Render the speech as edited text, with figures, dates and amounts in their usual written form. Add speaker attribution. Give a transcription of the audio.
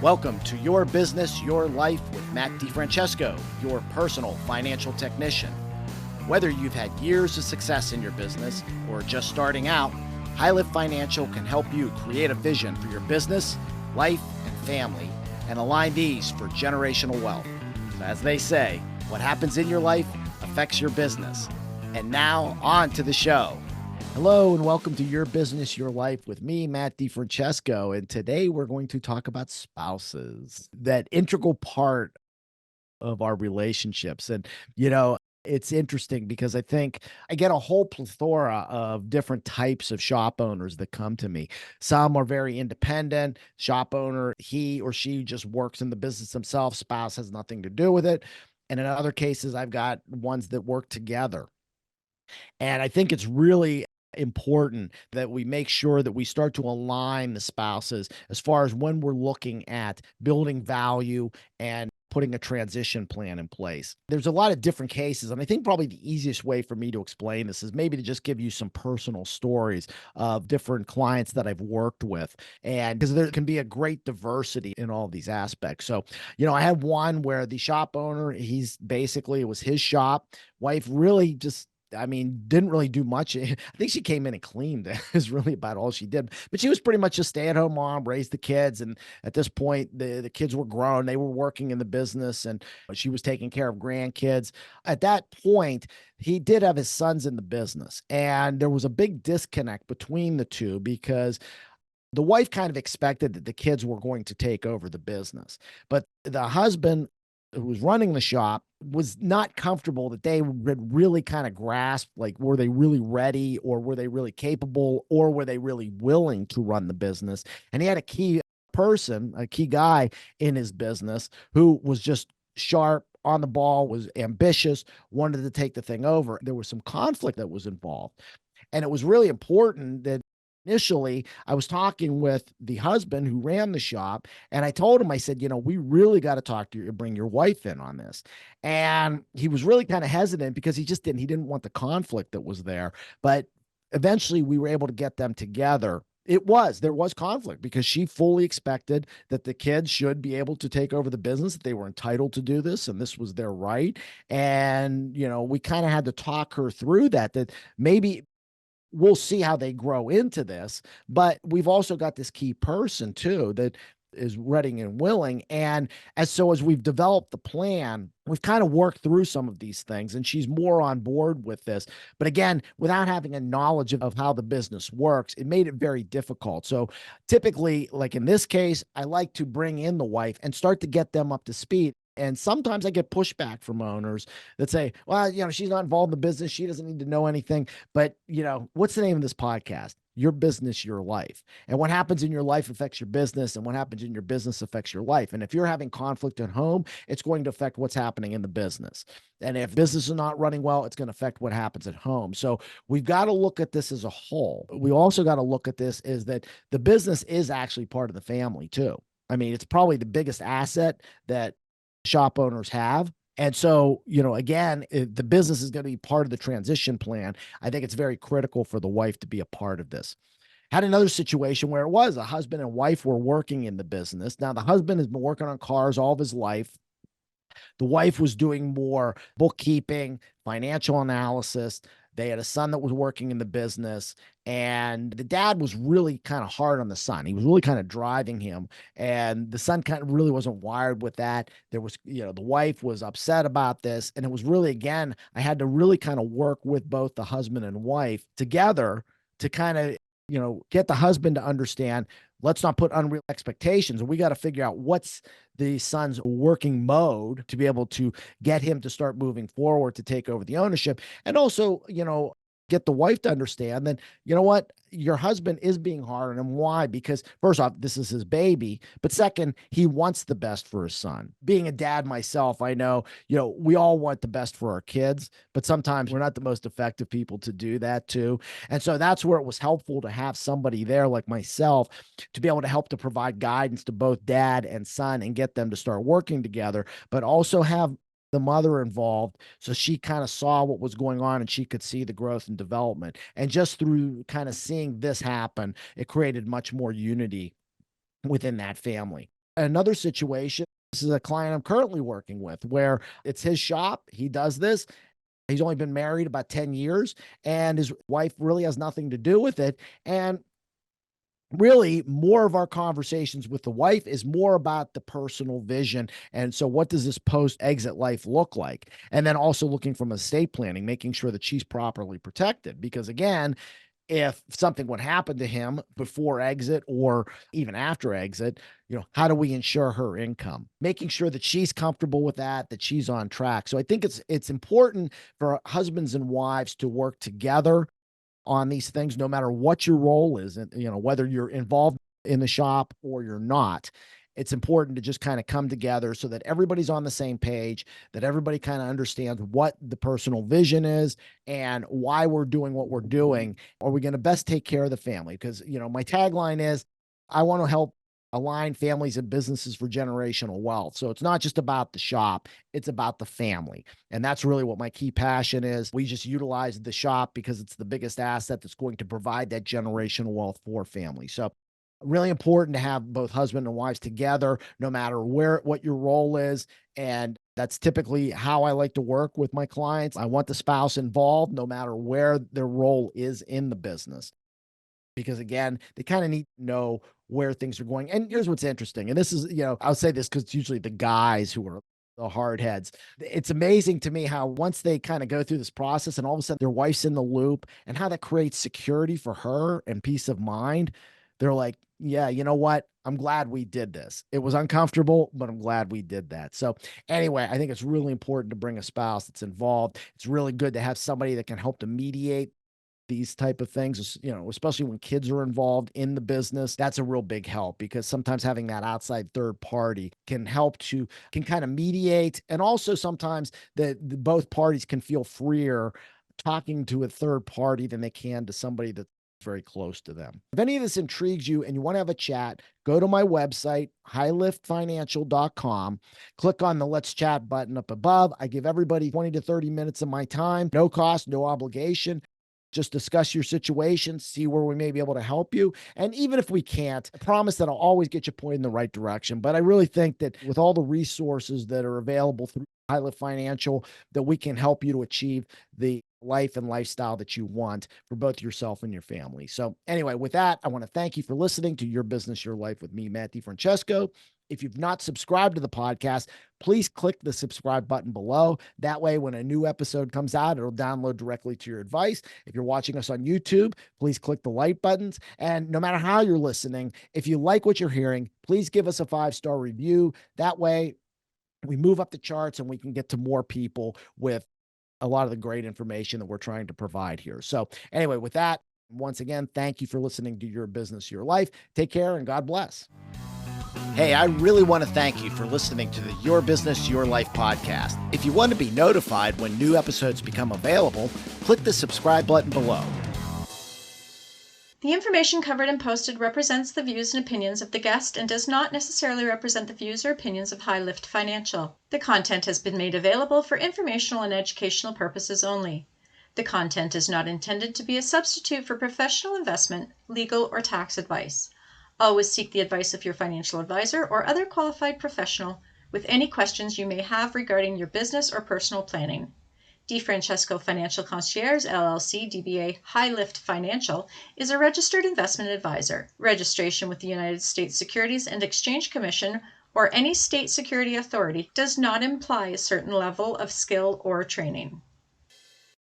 Speaker 1: Welcome to Your Business, Your Life with Matt DiFrancesco, your personal financial technician. Whether you've had years of success in your business or are just starting out, High Lift Financial can help you create a vision for your business, life, and family, and align these for generational wealth. So as they say, what happens in your life affects your business. And now, on to the show. Hello and welcome to Your Business, Your Life with me, Matt DiFrancesco. And today we're going to talk about spouses, that integral part of our relationships. And, it's interesting because I think I get a whole plethora of different types of shop owners that come to me. Some are very independent. Shop owner, he or she just works in the business themselves. Spouse has nothing to do with it. And in other cases, I've got ones that work together. And I think it's really important that we make sure that we start to align the spouses as far as when we're looking at building value and putting a transition plan in place. There's a lot of different cases, and I think probably the easiest way for me to explain this is maybe to just give you some personal stories of different clients that I've worked with. And because there can be a great diversity in all these aspects. So, I had one where the shop owner, it was his shop. Wife really just didn't really do much. I think she came in and cleaned is really about all she did. But she was pretty much a stay-at-home mom, raised the kids. And at this point, the kids were grown. They were working in the business and she was taking care of grandkids. At that point, he did have his sons in the business. And there was a big disconnect between the two because the wife kind of expected that the kids were going to take over the business. But the husband who was running the shop was not comfortable that they would really kind of grasp, like, were they really ready or were they really capable or were they really willing to run the business? And he had a key person, a key guy in his business who was just sharp, on the ball, was ambitious, wanted to take the thing over. There was some conflict that was involved. And it was really important that initially I was talking with the husband who ran the shop, and I told him, I said, we really got to talk to you, bring your wife in on this. And he was really kind of hesitant because he didn't want the conflict that was there. But eventually we were able to get them together. There was conflict because she fully expected that the kids should be able to take over the business, that they were entitled to do this, and this was their right. And, we kind of had to talk her through that maybe we'll see how they grow into this, but we've also got this key person too that is ready and willing. And as we've developed the plan, we've kind of worked through some of these things and she's more on board with this. But again, without having a knowledge of how the business works, it made it very difficult. So typically, like in this case, I like to bring in the wife and start to get them up to speed. And sometimes I get pushback from owners that say, well, she's not involved in the business. She doesn't need to know anything. But, what's the name of this podcast? Your Business, Your Life. And what happens in your life affects your business, and what happens in your business affects your life. And if you're having conflict at home, it's going to affect what's happening in the business. And if business is not running well, it's going to affect what happens at home. So we've got to look at this as a whole. We also got to look at this is that the business is actually part of the family too. It's probably the biggest asset that shop owners have. And so, again, the business is going to be part of the transition plan. I think it's very critical for the wife to be a part of this. Had another situation where it was a husband and wife were working in the business. Now, the husband has been working on cars all of his life. The wife was doing more bookkeeping, financial analysis. They had a son that was working in the business, and the dad was really kind of hard on the son. He was really kind of driving him, and the son kind of really wasn't wired with that. There was, the wife was upset about this, and it was really, again, I had to really kind of work with both the husband and wife together to kind of, get the husband to understand, let's not put unreal expectations. And we got to figure out what's the son's working mode to be able to get him to start moving forward to take over the ownership. And also, get the wife to understand that, what, your husband is being hard on him. Why? Because first off, this is his baby. But second, he wants the best for his son. Being a dad myself, I know, we all want the best for our kids, but sometimes we're not the most effective people to do that too. And so that's where it was helpful to have somebody there like myself to be able to help to provide guidance to both dad and son and get them to start working together, but also have the mother involved so she kind of saw what was going on and she could see the growth and development. And just through kind of seeing this happen, it created much more unity within that family. Another situation, this is a client I'm currently working with where it's his shop. He does this. He's only been married about 10 years, and his wife really has nothing to do with it. And really, more of our conversations with the wife is more about the personal vision. And so, what does this post exit life look like? And then also looking from estate planning, making sure that she's properly protected. Because again, if something would happen to him before exit or even after exit, how do we ensure her income? Making sure that she's comfortable with that she's on track. So I think it's important for husbands and wives to work together on these things, no matter what your role is, and whether you're involved in the shop or you're not. It's important to just kind of come together so that everybody's on the same page, that everybody kind of understands what the personal vision is and why we're doing what we're doing. Are we going to best take care of the family? Because, my tagline is I want to help align families and businesses for generational wealth. So it's not just about the shop, it's about the family. And that's really what my key passion is. We just utilize the shop because it's the biggest asset that's going to provide that generational wealth for families. So really important to have both husband and wives together, no matter what your role is. And that's typically how I like to work with my clients. I want the spouse involved, no matter where their role is in the business. Because again, they kind of need to know where things are going. And here's what's interesting. And this is, I'll say this because it's usually the guys who are the hard heads. It's amazing to me how once they kind of go through this process and all of a sudden their wife's in the loop and how that creates security for her and peace of mind. They're like, yeah, you know what? I'm glad we did this. It was uncomfortable, but I'm glad we did that. So anyway, I think it's really important to bring a spouse that's involved. It's really good to have somebody that can help to mediate these type of things, especially when kids are involved in the business. That's a real big help because sometimes having that outside third party can kind of mediate. And also sometimes both parties can feel freer talking to a third party than they can to somebody that's very close to them. If any of this intrigues you and you want to have a chat, go to my website, highliftfinancial.com, click on the Let's Chat button up above. I give everybody 20 to 30 minutes of my time, no cost, no obligation. Just discuss your situation, see where we may be able to help you. And even if we can't, I promise that I'll always get you pointed in the right direction. But I really think that with all the resources that are available through High Lift Financial, that we can help you to achieve the life and lifestyle that you want for both yourself and your family. So anyway, with that, I want to thank you for listening to Your Business, Your Life with me, Matt DiFrancesco. If you've not subscribed to the podcast, please click the subscribe button below. That way, when a new episode comes out, it'll download directly to your device. If you're watching us on YouTube, please click the like buttons. And no matter how you're listening, if you like what you're hearing, please give us a 5-star review. That way, we move up the charts and we can get to more people with a lot of the great information that we're trying to provide here. So anyway, with that, once again, thank you for listening to Your Business, Your Life. Take care and God bless. Hey, I really want to thank you for listening to the Your Business, Your Life podcast. If you want to be notified when new episodes become available, click the subscribe button below.
Speaker 2: The information covered and posted represents the views and opinions of the guest and does not necessarily represent the views or opinions of High Lift Financial. The content has been made available for informational and educational purposes only. The content is not intended to be a substitute for professional investment, legal, or tax advice. Always seek the advice of your financial advisor or other qualified professional with any questions you may have regarding your business or personal planning. DiFrancesco Financial Concierge, LLC, DBA High Lift Financial, is a registered investment advisor. Registration with the United States Securities and Exchange Commission or any state security authority does not imply a certain level of skill or training.